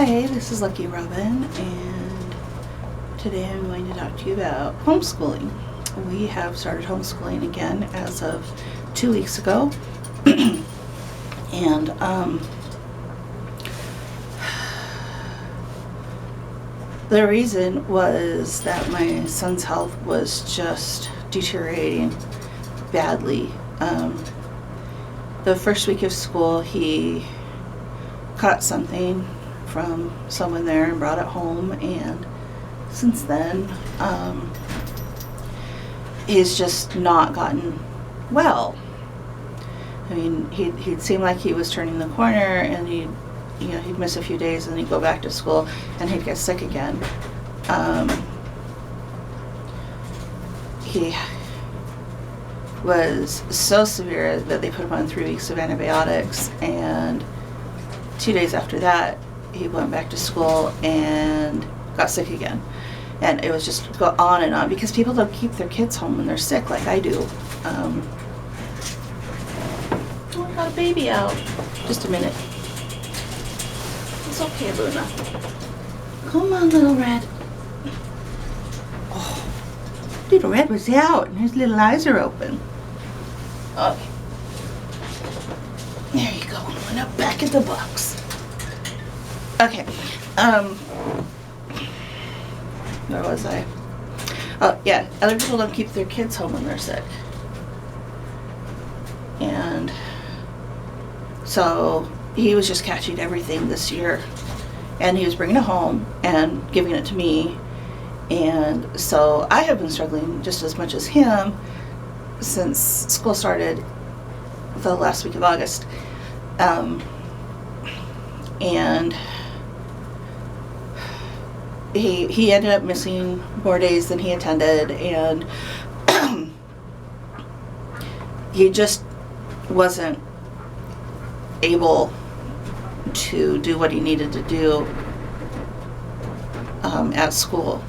Hi, this is Lucky Robin, and today I'm going to talk to you about homeschooling. We have started homeschooling again as of 2 weeks ago, and the reason was that my son's health was just deteriorating badly. The first week of school, he caught something from someone there and brought it home, and since then he's just not gotten well. I mean, he'd seem like he was turning the corner, and he'd miss a few days and he'd go back to school and he'd get sick again. He was so severe that they put him on 3 weeks of antibiotics, and 2 days after that he went back to school and got sick again. And it was just go on and on, because people don't keep their kids home when they're sick like I do. Oh, I got a baby out. Just a minute. It's okay, Luna. Come on, little red. Oh, little red was out and his little eyes are open. Okay. There you go, Luna, back in the box. Okay, where was I? Oh, yeah, other people don't keep their kids home when they're sick. And so he was just catching everything this year, and he was bringing it home and giving it to me. And so I have been struggling just as much as him since school started the last week of August. And he ended up missing more days than he attended, and he just wasn't able to do what he needed to do at school.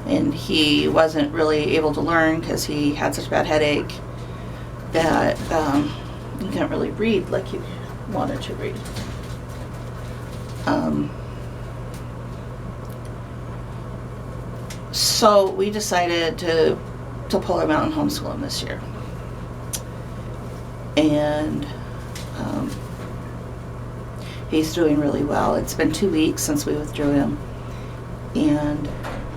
And he wasn't really able to learn because he had such a bad headache that he couldn't really read like he wanted to read. So we decided to pull him out and homeschool him this year. And he's doing really well. It's been 2 weeks since we withdrew him, and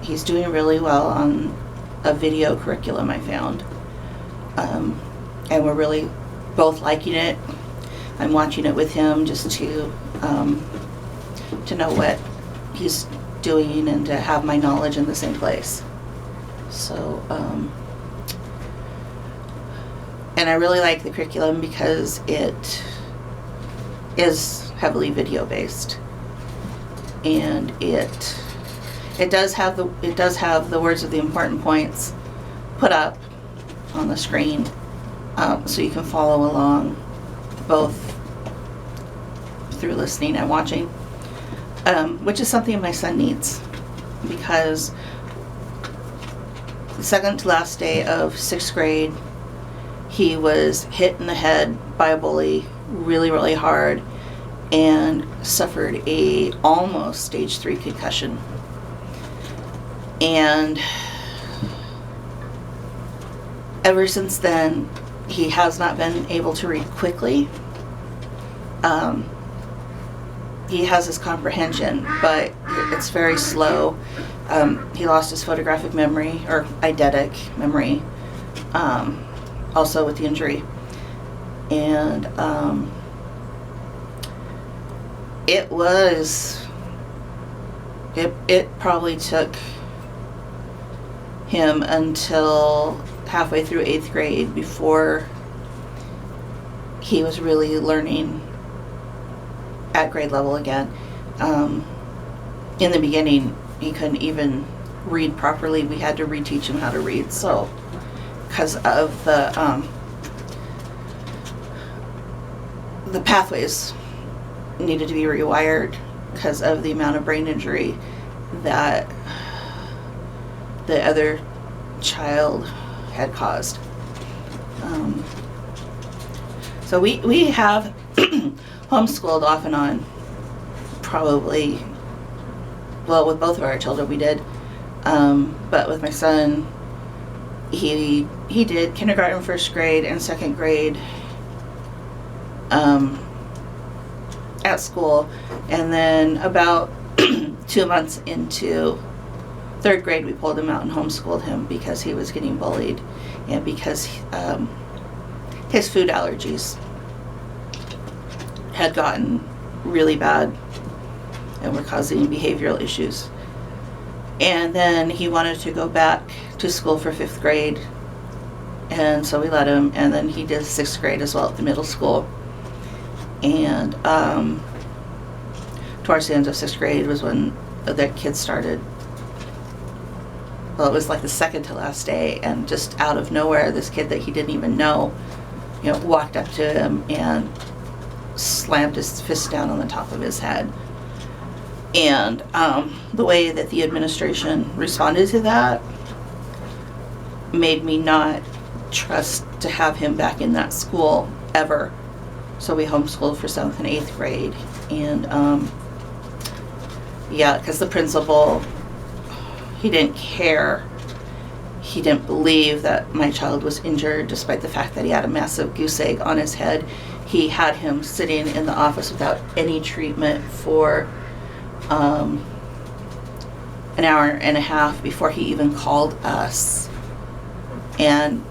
he's doing really well on a video curriculum I found. And we're really both liking it. I'm watching it with him just to know what he's doing and to have my knowledge in the same place. So, and I really like the curriculum because it is heavily video based, and it does have the words of the important points put up on the screen, so you can follow along both through listening and watching, which is something my son needs, because the second to last day of 6th grade, he was hit in the head by a bully really, really hard and suffered a almost stage 3 concussion. And ever since then, he has not been able to read quickly. He has his comprehension, but it's very slow. He lost his photographic memory, or eidetic memory, also with the injury. And it probably took him until halfway through 8th grade before he was really learning at grade level again. In the beginning, he couldn't even read properly. We had to reteach him how to read, so because of the pathways needed to be rewired because of the amount of brain injury that the other child had caused. So we have homeschooled off and on probably, well, with both of our children we did, but with my son, he did kindergarten, first grade, and second grade at school, and then about 2 months into third grade we pulled him out and homeschooled him because he was getting bullied and because his food allergies had gotten really bad and were causing behavioral issues. And then he wanted to go back to school for 5th grade, and so we let him, and then he did 6th grade as well at the middle school. And towards the end of 6th grade was when the kids started, well, it was like the second to last day, and just out of nowhere, this kid that he didn't even know, walked up to him and slammed his fist down on the top of his head. And the way that the administration responded to that made me not trust to have him back in that school ever. So we homeschooled for 7th and 8th grade. And yeah, because the principal, he didn't care. He didn't believe that my child was injured, despite the fact that he had a massive goose egg on his head. He had him sitting in the office without any treatment for an hour and a half before he even called us. And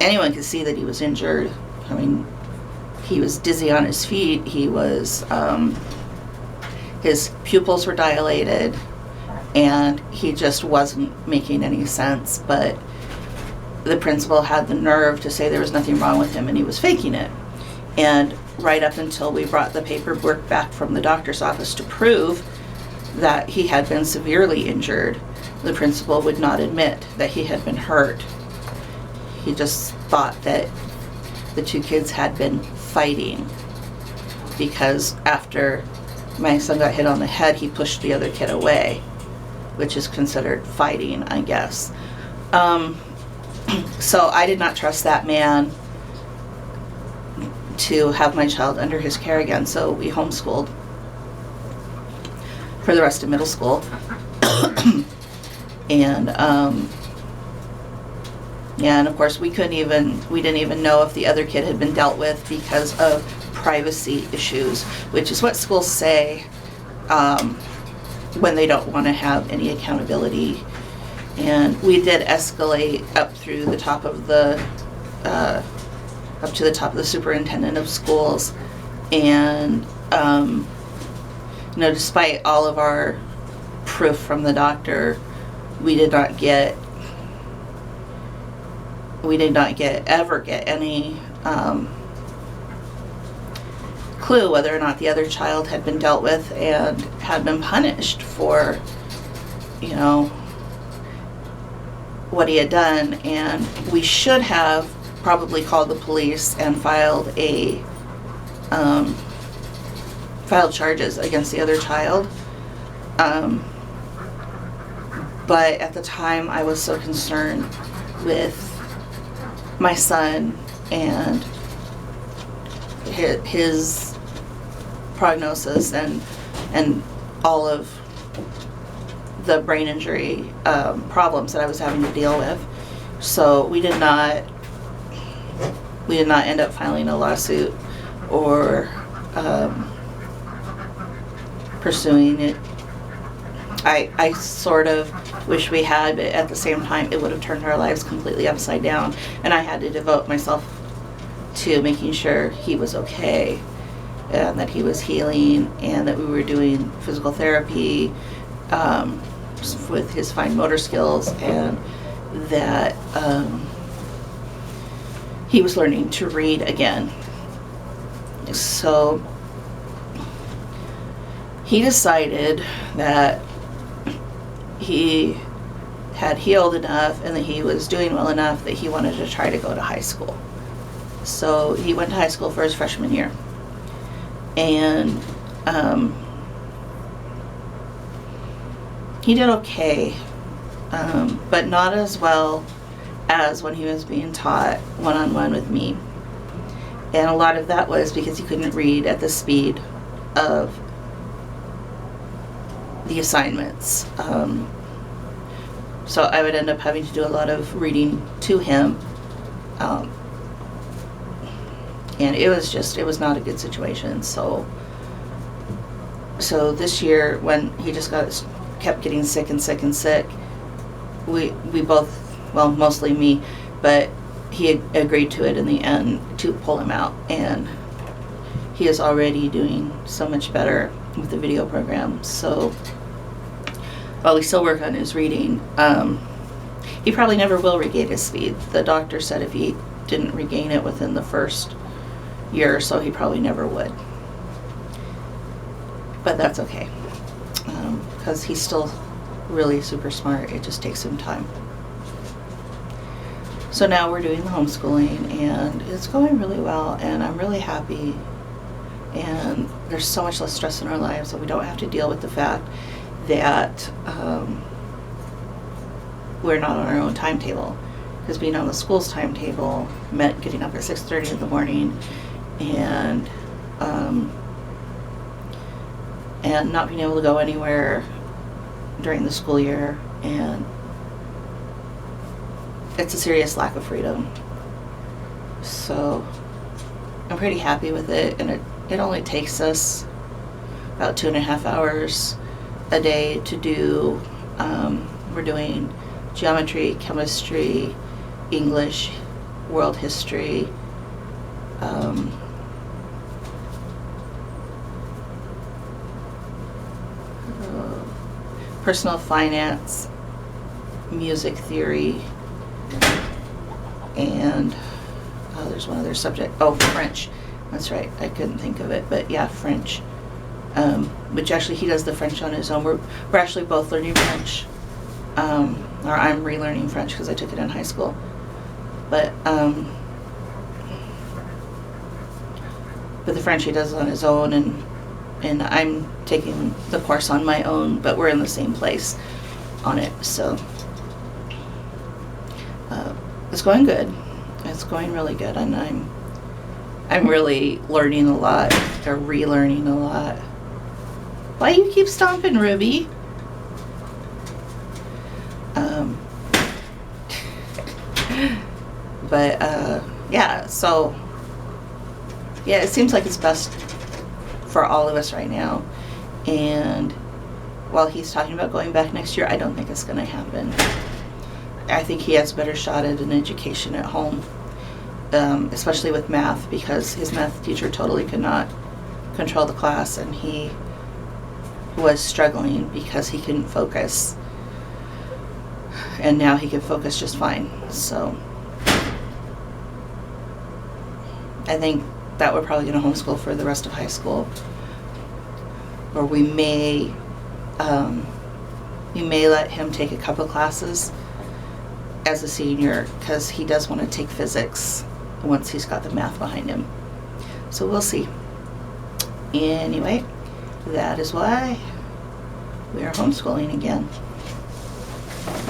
anyone could see that he was injured. I mean, he was dizzy on his feet. He was, his pupils were dilated, and he just wasn't making any sense. But the principal had the nerve to say there was nothing wrong with him and he was faking it. And right up until we brought the paperwork back from the doctor's office to prove that he had been severely injured, the principal would not admit that he had been hurt. He just thought that the two kids had been fighting, because after my son got hit on the head, he pushed the other kid away, which is considered fighting, I guess. So I did not trust that man to have my child under his care again, so we homeschooled for the rest of middle school. And yeah, and of course we didn't even know if the other kid had been dealt with because of privacy issues, which is what schools say when they don't want to have any accountability. And we did escalate up through the top of the up to the top of the superintendent of schools, and despite all of our proof from the doctor, we did not ever get any clue whether or not the other child had been dealt with and had been punished for, what he had done. And we should have probably called the police and filed charges against the other child. But at the time I was so concerned with my son and his prognosis and all of the brain injury problems that I was having to deal with. So we did not end up filing a lawsuit or pursuing it. I sort of wish we had, but at the same time it would have turned our lives completely upside down, and I had to devote myself to making sure he was okay and that he was healing, and that we were doing physical therapy with his fine motor skills, and that he was learning to read again. So he decided that he had healed enough and that he was doing well enough that he wanted to try to go to high school. So he went to high school for his freshman year, and he did okay, but not as well as when he was being taught one-on-one with me. And a lot of that was because he couldn't read at the speed of the assignments. So I would end up having to do a lot of reading to him. And it was not a good situation. So this year, when he just kept getting sick and sick and sick, we both, well, mostly me, but he had agreed to it in the end to pull him out, and he is already doing so much better with the video program. So while we still work on his reading, he probably never will regain his speed. The doctor said if he didn't regain it within the first year or so, he probably never would. But that's okay, because he's still really super smart. It just takes him time. So now we're doing the homeschooling, and it's going really well, and I'm really happy. And there's so much less stress in our lives that we don't have to deal with the fact that we're not on our own timetable. Because being on the school's timetable meant getting up at 6:30 in the morning and not being able to go anywhere during the school year, and it's a serious lack of freedom. So I'm pretty happy with it, and it only takes us about 2.5 hours a day to do. We're doing geometry, chemistry, English, world history, personal finance, music theory, and there's one other subject. Oh, French. That's right. I couldn't think of it, but yeah, French. Which actually he does the French on his own. We're actually both learning French, or I'm relearning French because I took it in high school. But the French he does on his own, and I'm taking the course on my own, but we're in the same place on it. So it's going good. It's going really good, and I'm really learning a lot, or relearning a lot. Why you keep stomping, Ruby? But yeah, so yeah, it seems like it's best for all of us right now. And while he's talking about going back next year, I don't think it's going to happen. I think he has a better shot at an education at home, especially with math, because his math teacher totally could not control the class, and he was struggling because he couldn't focus. And now he can focus just fine. So I think that we're probably going to homeschool for the rest of high school, or we may let him take a couple classes as a senior, because he does want to take physics once he's got the math behind him. So we'll see. Anyway, that is why we are homeschooling again.